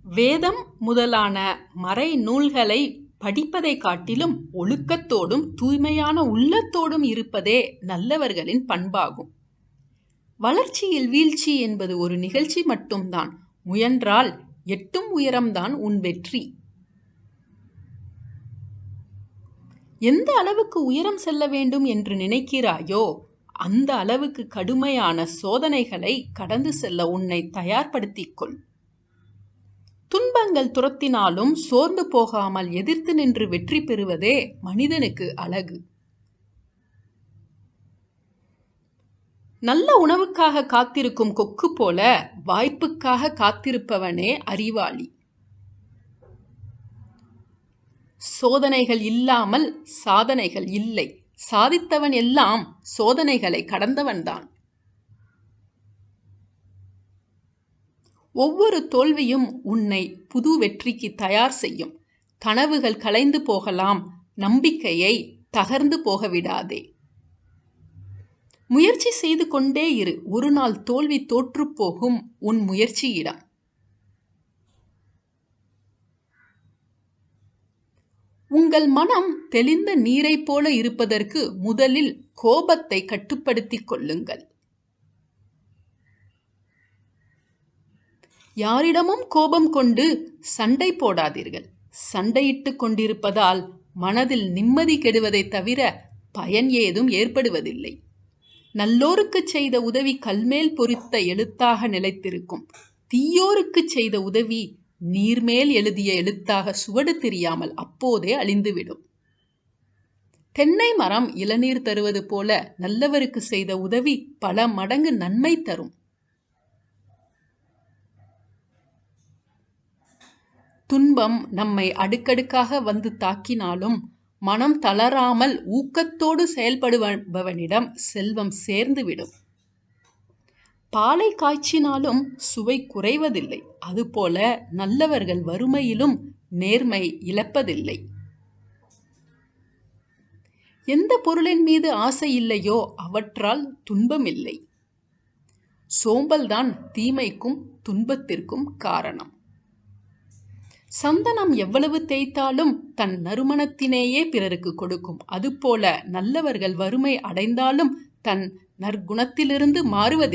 வேதம் முதலான மறை நூல்களை படிப்பதை காட்டிலும் ஒழுக்கத்தோடும் தூய்மையான உள்ளத்தோடும் இருப்பதே நல்லவர்களின் பண்பாகும். வளர்ச்சியில் வீழ்ச்சி என்பது ஒரு நிகழ்ச்சி மட்டும்தான். முயன்றால் எட்டும் உயரம்தான் உன் வெற்றி. எந்த அளவுக்கு உயரம் செல்ல வேண்டும் என்று நினைக்கிறாயோ அந்த அளவுக்கு கடுமையான சோதனைகளை கடந்து செல்ல உன்னை தயார்படுத்திக் கொள். துன்பங்கள் துரத்தினாலும் சோர்ந்து போகாமல் எதிர்த்து நின்று வெற்றி பெறுவதே மனிதனுக்கு அழகு. நல்ல உணவுக்காக காத்திருக்கும் கொக்கு போல வாய்ப்புக்காக காத்திருப்பவனே அறிவாளி. சோதனைகள் இல்லாமல் சாதனைகள் இல்லை. சாதித்தவன் எல்லாம் சோதனைகளை கடந்தவன்தான். ஒவ்வொரு தோல்வியும் உன்னை புது வெற்றிக்கு தயார் செய்யும். கனவுகள் கலைந்து போகலாம், நம்பிக்கையை தகர்ந்து போகவிடாதே. முயற்சி செய்து கொண்டே இரு. ஒரு நாள் தோல்வி தோற்று போகும் உன் முயற்சியிடம். உங்கள் மனம் தெளிந்த நீரைப் போல இருப்பதற்கு முதலில் கோபத்தை கட்டுப்படுத்திக் கொள்ளுங்கள். யாரிடமும் கோபம் கொண்டு சண்டை போடாதீர்கள். சண்டையிட்டு கொண்டிருப்பதால் மனதில் நிம்மதி கெடுவதை தவிர பயன் ஏதும் ஏற்படுவதில்லை. நல்லோருக்கு செய்த உதவி கல்மேல் பொறித்த எழுத்தாக நிலைத்திருக்கும். தீயோருக்கு செய்த உதவி நீர்மேல் எழுதிய எழுத்தாக சுவடு தெரியாமல் அப்போதே அழிந்துவிடும். தென்னை மரம் இளநீர் தருவது போல நல்லவருக்கு செய்த உதவி பல மடங்கு நன்மை தரும். துன்பம் நம்மை அடுக்கடுக்காக வந்து தாக்கினாலும் மனம் தளராமல் ஊக்கத்தோடு செயல்படுபவனிடம் செல்வம் சேர்ந்துவிடும். பாலை காய்ச்சினாலும் சுவை குறைவதில்லை. அதுபோல நல்லவர்கள் வறுமையிலும் நேர்மை இழப்பதில்லை. எந்த பொருளின் மீது ஆசை இல்லையோ அவற்றால் துன்பமில்லை. சோம்பல்தான் தீமைக்கும் துன்பத்திற்கும் காரணம். சந்தனம் எவ்வளவு தேய்த்தாலும் தன் நறுமணத்தினேயே பிறருக்கு கொடுக்கும். அதுபோல நல்லவர்கள் வறுமை அடைந்தாலும் தன் நற்குணத்திலிருந்து மாறுவதில்லை.